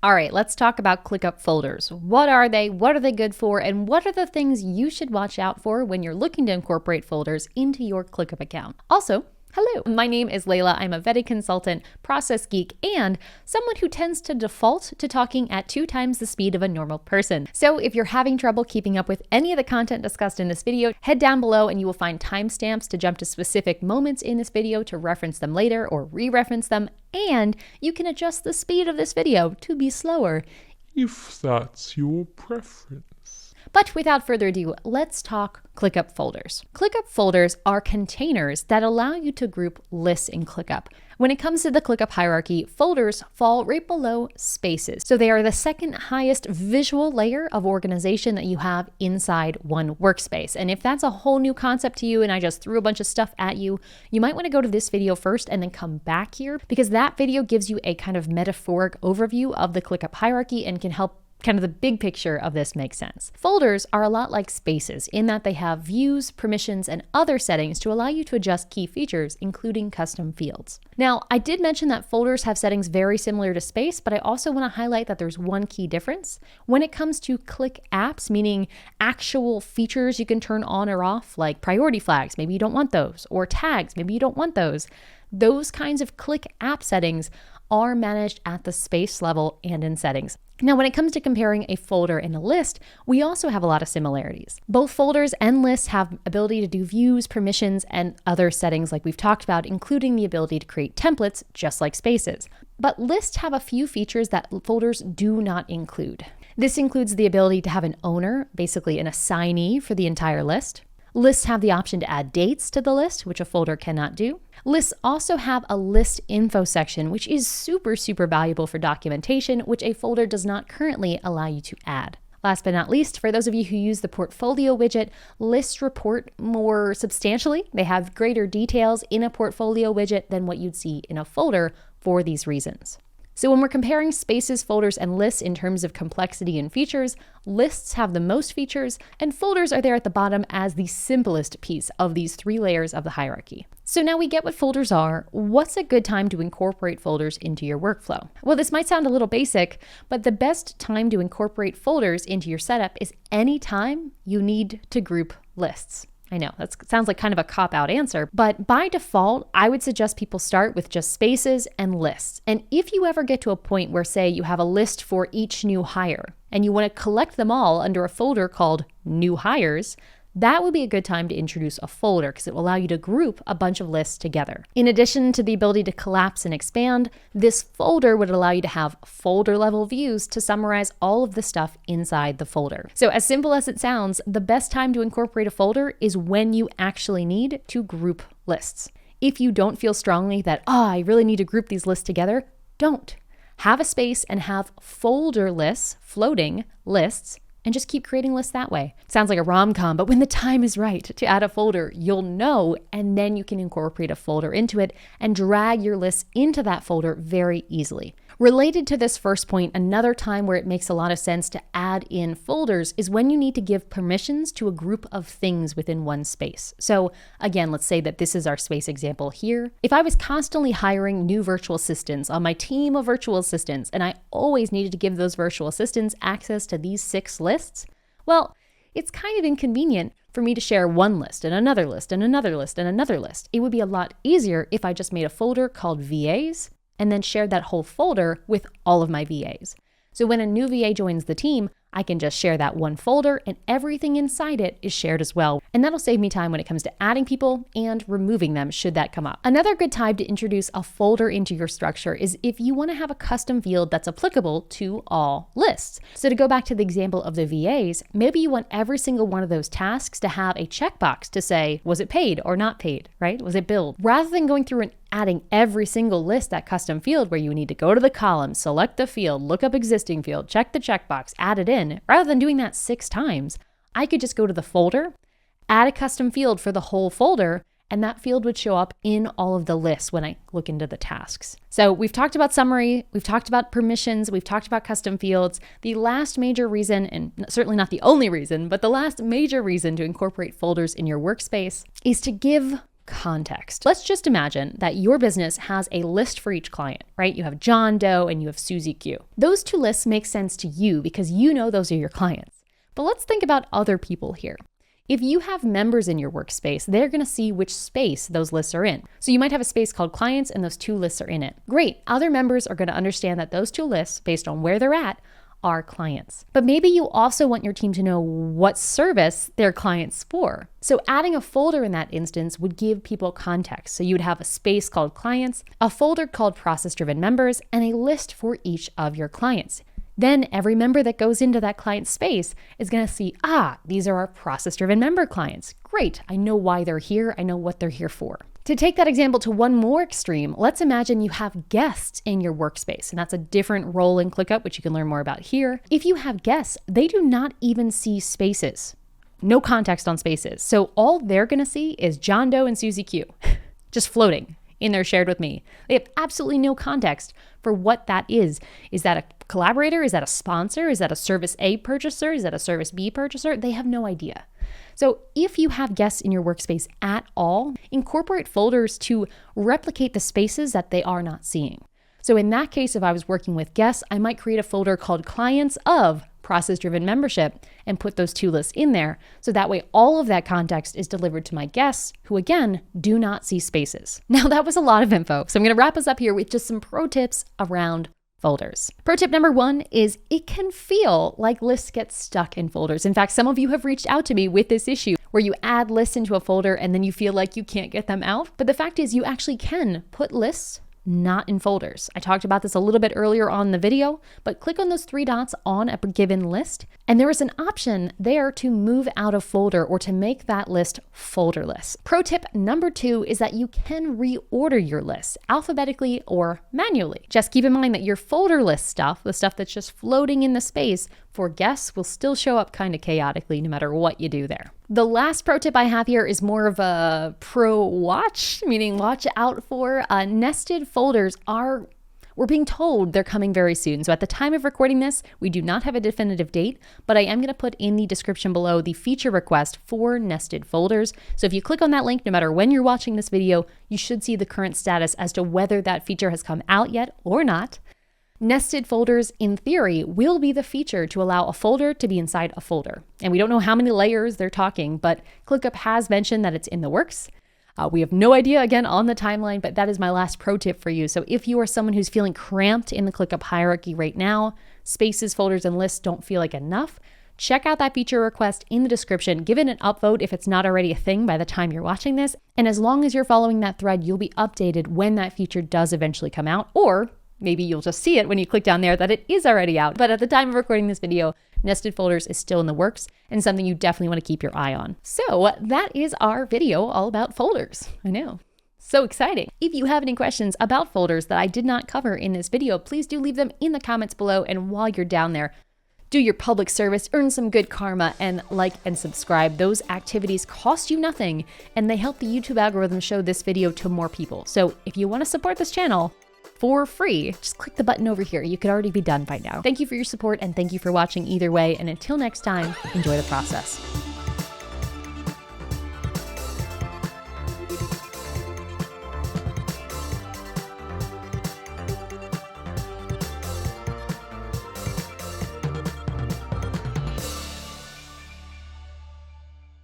All right, let's talk about ClickUp folders. What are they? What are they good for? And what are the things you should watch out for when you're looking to incorporate folders into your ClickUp account? Also, hello, my name is Layla. I'm a vetting consultant, process geek, and someone who tends to default to talking at 2 times the speed of a normal person. So if you're having trouble keeping up with any of the content discussed in this video, head down below and you will find timestamps to jump to specific moments in this video to reference them later or re-reference them, and you can adjust the speed of this video to be slower, if that's your preference. But without further ado, let's talk ClickUp folders. ClickUp folders are containers that allow you to group lists in ClickUp. When it comes to the ClickUp hierarchy, folders fall right below spaces. So they are the second highest visual layer of organization that you have inside one workspace. And if that's a whole new concept to you and I just threw a bunch of stuff at you, you might want to go to this video first and then come back here, because that video gives you a kind of metaphoric overview of the ClickUp hierarchy and can help kind of the big picture of this makes sense. Folders are a lot like spaces in that they have views, permissions, and other settings to allow you to adjust key features, including custom fields. Now, I did mention that folders have settings very similar to space, but I also want to highlight that there's one key difference. When it comes to click apps, meaning actual features you can turn on or off, like priority flags, maybe you don't want those, or tags, maybe you don't want those kinds of click app settings are managed at the space level and in settings. Now, when it comes to comparing a folder and a list, we also have a lot of similarities. Both folders and lists have ability to do views, permissions, and other settings like we've talked about, including the ability to create templates, just like spaces. But lists have a few features that folders do not include. This includes the ability to have an owner, basically an assignee for the entire list. Lists have the option to add dates to the list, which a folder cannot do. Lists also have a list info section, which is super valuable for documentation, which a folder does not currently allow you to add. Last but not least, for those of you who use the portfolio widget, lists report more substantially. They have greater details in a portfolio widget than what you'd see in a folder for these reasons. So when we're comparing spaces, folders, and lists in terms of complexity and features, lists have the most features, and folders are there at the bottom as the simplest piece of these 3 layers of the hierarchy. So now we get what folders are. What's a good time to incorporate folders into your workflow? Well, this might sound a little basic, but the best time to incorporate folders into your setup is any time you need to group lists. I know that sounds like kind of a cop-out answer, but by default, I would suggest people start with just spaces and lists. And if you ever get to a point where, say, you have a list for each new hire and you want to collect them all under a folder called New Hires, that would be a good time to introduce a folder because it will allow you to group a bunch of lists together. In addition to the ability to collapse and expand, this folder would allow you to have folder level views to summarize all of the stuff inside the folder. So as simple as it sounds, the best time to incorporate a folder is when you actually need to group lists. If you don't feel strongly that, I really need to group these lists together, don't. Have a space and have folder lists, floating lists, and just keep creating lists that way. Sounds like a rom-com, but when the time is right to add a folder, you'll know, and then you can incorporate a folder into it and drag your lists into that folder very easily. Related to this first point, another time where it makes a lot of sense to add in folders is when you need to give permissions to a group of things within one space. So again, let's say that this is our space example here. If I was constantly hiring new virtual assistants on my team of virtual assistants, and I always needed to give those virtual assistants access to these 6 lists, well, it's kind of inconvenient for me to share one list and another list and another list and another list. It would be a lot easier if I just made a folder called VAs and then shared that whole folder with all of my VAs. So when a new VA joins the team, I can just share that one folder and everything inside it is shared as well. And that'll save me time when it comes to adding people and removing them should that come up. Another good time to introduce a folder into your structure is if you want to have a custom field that's applicable to all lists. So to go back to the example of the VAs, maybe you want every single one of those tasks to have a checkbox to say, was it paid or not paid, right? Was it billed? Rather than going through and adding every single list, that custom field where you need to go to the column, select the field, look up existing field, check the checkbox, add it in, rather than doing that 6 times, I could just go to the folder, add a custom field for the whole folder, and that field would show up in all of the lists when I look into the tasks. So we've talked about summary, we've talked about permissions, we've talked about custom fields. The last major reason, and certainly not the only reason, but the last major reason to incorporate folders in your workspace is to give context. Let's just imagine that your business has a list for each client, right? You have John Doe and you have Susie Q. Those two lists make sense to you because you know those are your clients. But let's think about other people here. If you have members in your workspace, they're going to see which space those lists are in. So you might have a space called clients and those two lists are in it. Great. Other members are going to understand that those two lists, based on where they're at, are clients. But maybe you also want your team to know what service their clients for. So adding a folder in that instance would give people context. So you would have a space called clients, a folder called ProcessDriven members, and a list for each of your clients. Then every member that goes into that client space is going to see, these are our ProcessDriven member clients. Great. I know why they're here. I know what they're here for. To take that example to one more extreme, let's imagine you have guests in your workspace, and that's a different role in ClickUp, which you can learn more about here. If you have guests, they do not even see spaces. No context on spaces. So all they're going to see is John Doe and Susie Q, just floating in there shared with me. They have absolutely no context for what that is. Is that a collaborator? Is that a sponsor? Is that a service A purchaser? Is that a service B purchaser? They have no idea. So if you have guests in your workspace at all, incorporate folders to replicate the spaces that they are not seeing. So in that case, if I was working with guests, I might create a folder called clients of ProcessDriven membership and put those two lists in there. So that way all of that context is delivered to my guests who, again, do not see spaces. Now that was a lot of info. So I'm going to wrap us up here with just some pro tips around folders. Pro tip number 1 is it can feel like lists get stuck in folders. In fact, some of you have reached out to me with this issue where you add lists into a folder and then you feel like you can't get them out. But the fact is you actually can put lists not in folders. I talked about this a little bit earlier on in the video, but click on those 3 dots on a given list, and there is an option there to move out of folder or to make that list folderless. Pro tip number 2 is that you can reorder your lists alphabetically or manually. Just keep in mind that your folder list stuff, the stuff that's just floating in the space for guests, will still show up kind of chaotically no matter what you do there. The last pro tip I have here is more of a pro watch, meaning watch out for nested folders we're being told they're coming very soon. So at the time of recording this, we do not have a definitive date, but I am going to put in the description below the feature request for nested folders. So if you click on that link, no matter when you're watching this video, you should see the current status as to whether that feature has come out yet or not. Nested folders, in theory, will be the feature to allow a folder to be inside a folder. And we don't know how many layers they're talking, but ClickUp has mentioned that it's in the works. We have no idea, again, on the timeline, but that is my last pro tip for you. So if you are someone who's feeling cramped in the ClickUp hierarchy right now, spaces, folders, and lists don't feel like enough, check out that feature request in the description. Give it an upvote if it's not already a thing by the time you're watching this. And as long as you're following that thread, you'll be updated when that feature does eventually come out, or maybe you'll just see it when you click down there that it is already out. But at the time of recording this video, nested folders is still in the works and something you definitely want to keep your eye on. So that is our video all about folders. I know. So exciting. If you have any questions about folders that I did not cover in this video, please do leave them in the comments below. And while you're down there, do your public service, earn some good karma, and like and subscribe. Those activities cost you nothing and they help the YouTube algorithm show this video to more people. So if you want to support this channel for free, just click the button over here. You could already be done by now. Thank you for your support and thank you for watching either way. And until next time, enjoy the process.